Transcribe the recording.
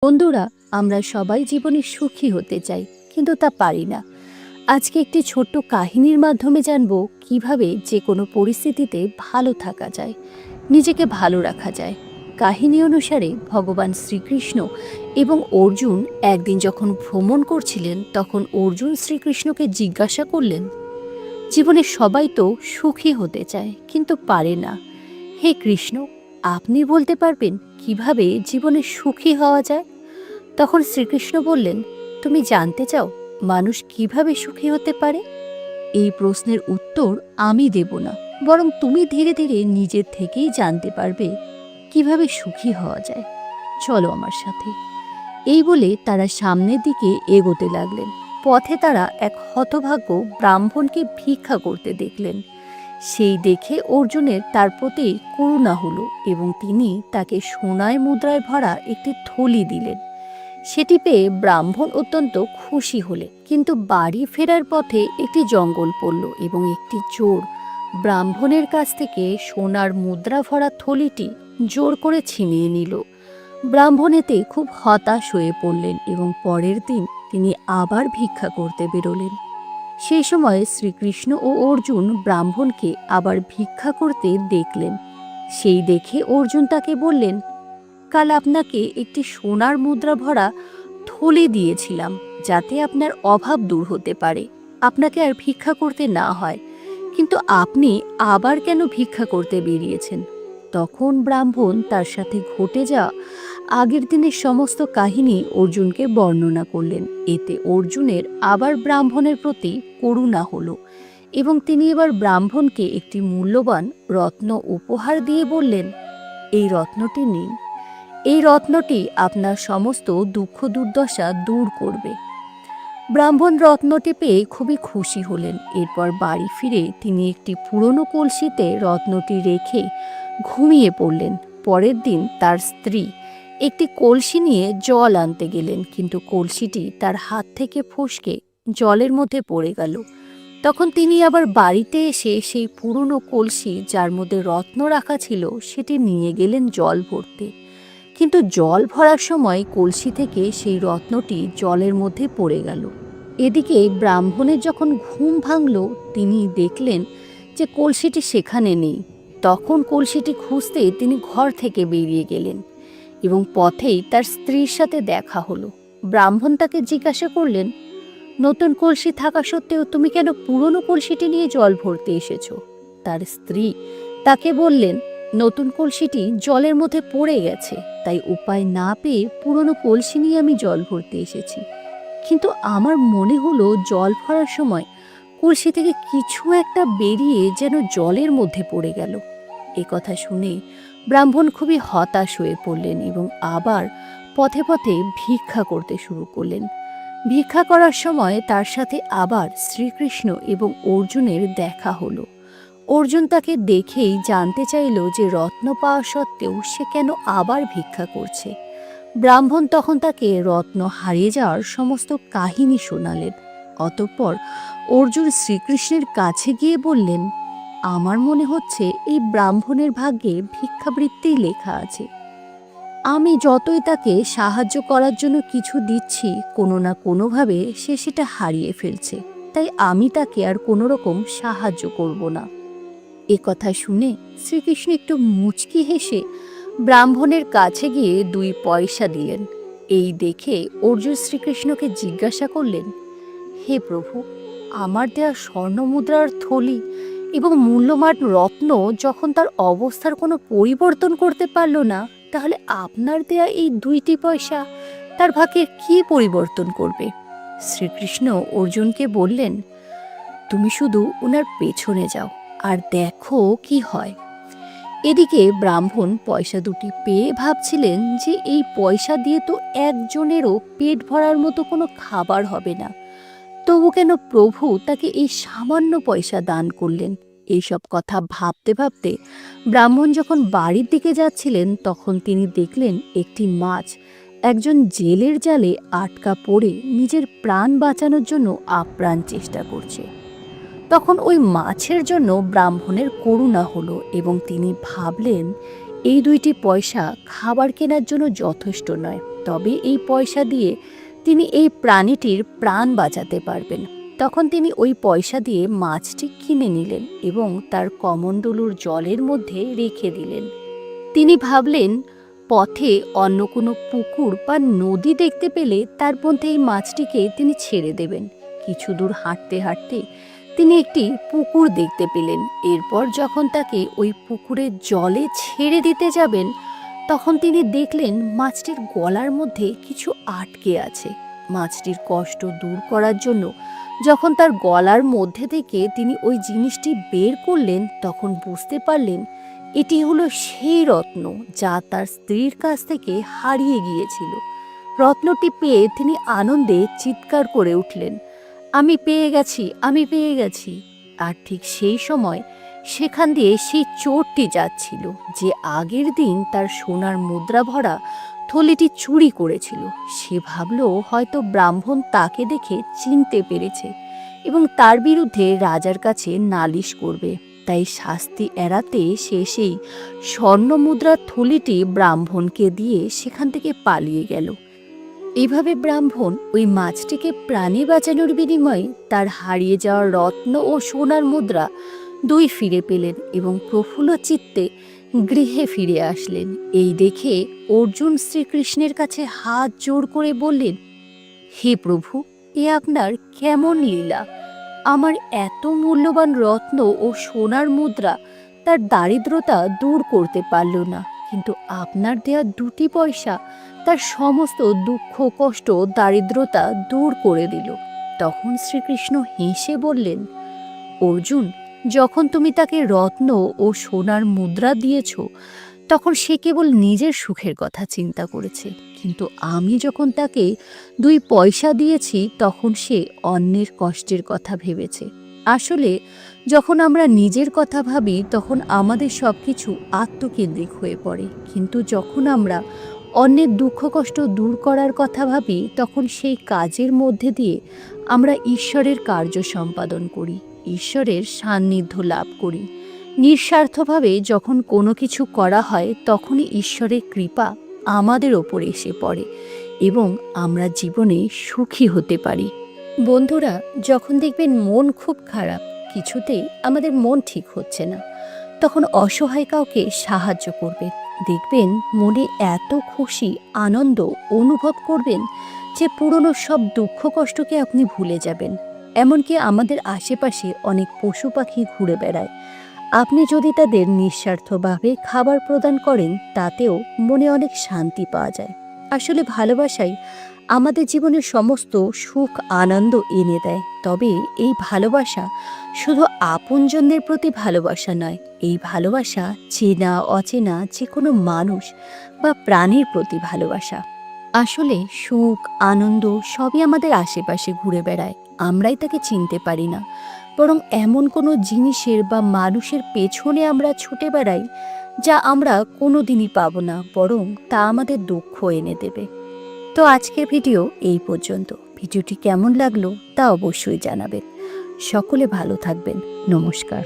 বন্ধুরা, আমরা সবাই জীবনে সুখী হতে চাই, কিন্তু তা পারি না। আজকে একটি ছোট্ট কাহিনীর মাধ্যমে জানব কিভাবে যে কোনো পরিস্থিতিতে ভালো থাকা যায়, নিজেকে ভালো রাখা যায়। কাহিনী অনুসারে ভগবান শ্রীকৃষ্ণ এবং অর্জুন একদিন যখন ভ্রমণ করছিলেন, তখন অর্জুন শ্রীকৃষ্ণকে জিজ্ঞাসা করলেন, জীবনে সবাই তো সুখী হতে চায় কিন্তু পারে না। হে কৃষ্ণ, আপনি বলতে পারবেন কিভাবে জীবনে সুখী হওয়া যায়? তখন শ্রীকৃষ্ণ বললেন, তুমি জানতে চাও মানুষ কিভাবে সুখী হতে পারে? এই প্রশ্নের উত্তর আমি দেব না, বরং তুমি ধীরে ধীরে নিজের থেকেই জানতে পারবে কিভাবে সুখী হওয়া যায়। চলো আমার সাথে। এই বলে তারা সামনের দিকে এগোতে লাগলেন। পথে তারা এক হতভাগ্য ব্রাহ্মণকে ভিক্ষা করতে দেখলেন। সেই দেখে অর্জুনের তার প্রতি করুণা হলো এবং তিনি তাকে সোনায় মুদ্রায় ভরা একটি থলি দিলেন। সেটি পেয়ে ব্রাহ্মণ অত্যন্ত খুশি হলেন। কিন্তু বাড়ি ফেরার পথে একটি জঙ্গল পড়ল এবং একটি চোর ব্রাহ্মণের কাছ থেকে সোনার মুদ্রা ভরা থলিটি জোর করে ছিনিয়ে নিল। ব্রাহ্মণ এতে খুব হতাশ হয়ে পড়লেন এবং পরের দিন তিনি আবার ভিক্ষা করতে বেরোলেন। সেই সময় শ্রীকৃষ্ণ ও অর্জুন ব্রাহ্মণকে আবার ভিক্ষা করতে দেখলেন। সেই দেখে অর্জুন তাকে বললেন, কাল আপনাকে একটি সোনার মুদ্রা ভরা থলি দিয়েছিলাম, যাতে আপনার অভাব দূর হতে পারে, আপনাকে আর ভিক্ষা করতে না হয়, কিন্তু আপনি আবার কেন ভিক্ষা করতে বেরিয়েছেন? তখন ব্রাহ্মণ তার সাথে ঘটে যাওয়া আগের দিনের সমস্ত কাহিনী অর্জুনকে বর্ণনা করলেন। এতে অর্জুনের আবার ব্রাহ্মণের প্রতি করুণা হলো এবং তিনি এবার ব্রাহ্মণকে একটি মূল্যবান রত্ন উপহার দিয়ে বললেন, এই রত্নটি নিন। এই রত্নটি আপনার সমস্ত দুঃখ দুর্দশা দূর করবে। ব্রাহ্মণ রত্নটি পেয়ে খুবই খুশি হলেন। এরপর বাড়ি ফিরে তিনি একটি পুরনো কলসিতে রত্নটি রেখে ঘুমিয়ে পড়লেন। পরের দিন তার স্ত্রী একটি কলসি নিয়ে জল আনতে গেলেন, কিন্তু কলসিটি তার হাত থেকে ফসকে জলের মধ্যে পড়ে গেল। তখন তিনি আবার বাড়িতে এসে সেই পুরনো কলসি, যার মধ্যে রত্ন রাখা ছিল, সেটি নিয়ে গেলেন জল ভরতে। কিন্তু জল ভরার সময় কলসি থেকে সেই রত্নটি জলের মধ্যে পড়ে গেল। এদিকে ব্রাহ্মণের যখন ঘুম ভাঙল, তিনি দেখলেন যে কলসিটি সেখানে নেই। তখন কলসিটি খুঁজতে তিনি ঘর থেকে বেরিয়ে গেলেন এবং পথেই তার স্ত্রীর সাথে দেখা হলো। ব্রাহ্মণ তাকে জিজ্ঞাসা করলেন, নতুন কলসি থাকা সত্ত্বেও তুমি কেন পুরনো কলসিটি নিয়ে জল ভরতে এসেছো? তার স্ত্রী তাকে বললেন, নতুন কলসিটি জলের মধ্যে পড়ে গেছে, তাই উপায় না পেয়ে পুরনো কলসি নিয়ে আমি জল ভরতে এসেছি। কিন্তু আমার মনে হলো জল ভরার সময় কলসি থেকে কিছু একটা বেরিয়ে যেন জলের মধ্যে পড়ে গেল। এ কথা শুনে ব্রাহ্মণ খুবই হতাশ হয়ে পড়লেন এবং আবার পথে পথে ভিক্ষা করতে শুরু করলেন। ভিক্ষা করার সময় তার সাথে আবার শ্রীকৃষ্ণ এবং অর্জুনের দেখা হলো। অর্জুন তাকে দেখেই জানতে চাইল যে রত্ন পাওয়া সত্ত্বেও সে কেন আবার ভিক্ষা করছে। ব্রাহ্মণ তখন তাকে রত্ন হারিয়ে যাওয়ার সমস্ত কাহিনী শোনালেন। অতঃপর অর্জুন শ্রীকৃষ্ণের কাছে গিয়ে বললেন, আমার মনে হচ্ছে এই ব্রাহ্মণের ভাগ্যে ভিক্ষাবৃত্তিই লেখা আছে। আমি যতই তাকে সাহায্য করার জন্য কিছু দিচ্ছি, কোনো না কোনোভাবে সে সেটা হারিয়ে ফেলছে, তাই আমি তাকে আর কোনো রকম সাহায্য করব না। এ কথা শুনে শ্রীকৃষ্ণ একটু মুচকি হেসে ব্রাহ্মণের কাছে গিয়ে 2 পয়সা দিলেন। এই দেখে অর্জুন শ্রীকৃষ্ণকে জিজ্ঞাসা করলেন, হে প্রভু, আমার দেয়া স্বর্ণমুদ্রার থলি এবং মূল্যবান রত্ন যখন তার অবস্থার কোনো পরিবর্তন করতে পারল না, তাহলে আপনার দেয়া এই 2টি পয়সা তার ভাগ্যের কি পরিবর্তন করবে? শ্রীকৃষ্ণ অর্জুনকে বললেন, তুমি শুধু ওনার পেছনে যাও আর দেখো কি হয়। এদিকে ব্রাহ্মণ পয়সা দুটি পেয়ে ভাবছিলেন যে এই পয়সা দিয়ে তো একজনেরও পেট ভরার মতো কোনো খাবার হবে না, তবু কেন প্রভু তাকে এই সামান্য পয়সা দান করলেন? এইসব কথা ভাবতে ভাবতে ব্রাহ্মণ যখন বাড়ির দিকে যাচ্ছিলেন, তখন তিনি দেখলেন একটি মাছ একজন জেলের জালে আটকা পড়ে নিজের প্রাণ বাঁচানোর জন্য আপ্রাণ চেষ্টা করছে। তখন ওই মাছের জন্য ব্রাহ্মণের করুণা হলো এবং তিনি ভাবলেন, এই 2টি পয়সা খাবার কেনার জন্য যথেষ্ট নয়। তবে এই পয়সা দিয়ে তিনি এই প্রাণীটির প্রাণ বাঁচাতে পারবেন। তখন তিনি ওই পয়সা দিয়ে মাছটি কিনে নিলেন এবং তার কমণ্ডলুর জলের মধ্যে রেখে দিলেন। তিনি ভাবলেন পথে অন্য কোনো পুকুর বা নদী দেখতে পেলে তার মধ্যে এই মাছটিকে তিনি ছেড়ে দেবেন। কিছু দূর হাঁটতে হাঁটতে তিনি একটি পুকুর দেখতে পেলেন। এরপর যখন তাকে ওই পুকুরের জলে ছেড়ে দিতে যাবেন, তখন তিনি দেখলেন মাছটির গলার মধ্যে কিছু আটকে আছে। মাছটির কষ্ট দূর করার জন্য যখন তার গলার মধ্যে থেকে তিনি ওই জিনিসটি বের করলেন, তখন বুঝতে পারলেন এটি হলো সেই রত্ন যা তার স্ত্রীর কাছ থেকে হারিয়ে গিয়েছিল। রত্নটি পেয়ে তিনি আনন্দে চিৎকার করে উঠলেন, আমি পেয়ে গেছি, আমি পেয়ে গেছি। আর ঠিক সেই সময় সেখান দিয়ে সেই চোরটি যাচ্ছিল, যে আগের দিন তার সোনার মুদ্রা ভরা থলিটি চুরি করেছিল। সে ভাবল হয়তো ব্রাহ্মণ তাকে দেখে চিনতে পেরেছে এবং তার বিরুদ্ধে রাজার কাছে নালিশ করবে। তাই শাস্তি এড়াতে সে সেই স্বর্ণ মুদ্রার থলিটি ব্রাহ্মণকে দিয়ে সেখান থেকে পালিয়ে গেল। এইভাবে ব্রাহ্মণ ওই মাছটিকে প্রাণে বাঁচানোর বিনিময়ে তার হারিয়ে যাওয়া রত্ন ও সোনার মুদ্রা দুই ফিরে পেলেন এবং প্রফুল্ল চিত্তে গৃহে ফিরে আসলেন। এই দেখে অর্জুন শ্রীকৃষ্ণের কাছে হাত জোড় করে বললেন, হে প্রভু, এ আপনার কেমন লীলা! আমার এত মূল্যবান রত্ন ও সোনার মুদ্রা তার দারিদ্রতা দূর করতে পারল না, কিন্তু আপনার দেয়া দুটি পয়সা তার সমস্ত দুঃখ কষ্ট দারিদ্রতা দূর করে দিল। তখন শ্রীকৃষ্ণ হেসে বললেন, অর্জুন, যখন তুমি তাকে রত্ন ও সোনার মুদ্রা দিয়েছ, তখন সে কেবল নিজের সুখের কথা চিন্তা করেছে, কিন্তু আমি যখন তাকে 2 পয়সা দিয়েছি তখন সে অন্যের কষ্টের কথা ভেবেছে। আসলে যখন আমরা নিজের কথা ভাবি তখন আমাদের সব কিছু আত্মকেন্দ্রিক হয়ে পড়ে, কিন্তু যখন আমরা অন্যের দুঃখ কষ্ট দূর করার কথা ভাবি তখন সেই কাজের মধ্যে দিয়ে আমরা ঈশ্বরের কার্য সম্পাদন করি, ঈশ্বরের সান্নিধ্য লাভ করি। নিঃস্বার্থভাবে যখন কোনো কিছু করা হয় তখনই ঈশ্বরের কৃপা আমাদের ওপর এসে পড়ে এবং আমরা জীবনে সুখী হতে পারি। বন্ধুরা, যখন দেখবেন মন খুব খারাপ, কিছুতেই আমাদের মন ঠিক হচ্ছে না, তখন অসহায় কাউকে সাহায্য করবেন। দেখবেন মনে এত খুশি আনন্দ অনুভব করবেন যে পুরনো সব দুঃখ কষ্টকে আপনি ভুলে যাবেন। এমনকি আমাদের আশেপাশে অনেক পশু পাখি ঘুরে বেড়ায়, আপনি যদি তাদের নিঃস্বার্থভাবে খাবার প্রদান করেন তাতেও মনে অনেক শান্তি পাওয়া যায়। আসলে ভালোবাসাই আমাদের জীবনের সমস্ত সুখ আনন্দ এনে দেয়। তবে এই ভালোবাসা শুধু আপনজনদের প্রতি ভালোবাসা নয়, এই ভালোবাসা চেনা অচেনা যে কোনো মানুষ বা প্রাণীর প্রতি ভালোবাসা। আসলে সুখ আনন্দ সবই আমাদের আশেপাশে ঘুরে বেড়ায়, আমরাই তাকে চিনতে পারি না। বরং এমন কোনো জিনিসের বা মানুষের পেছনে আমরা ছুটে বেড়াই যা আমরা কোনো দিনই পাবো না, বরং তা আমাদের দুঃখ এনে দেবে। তো আজকের ভিডিও এই পর্যন্ত। ভিডিওটি কেমন লাগলো তা অবশ্যই জানাবেন। সকলে ভালো থাকবেন। নমস্কার।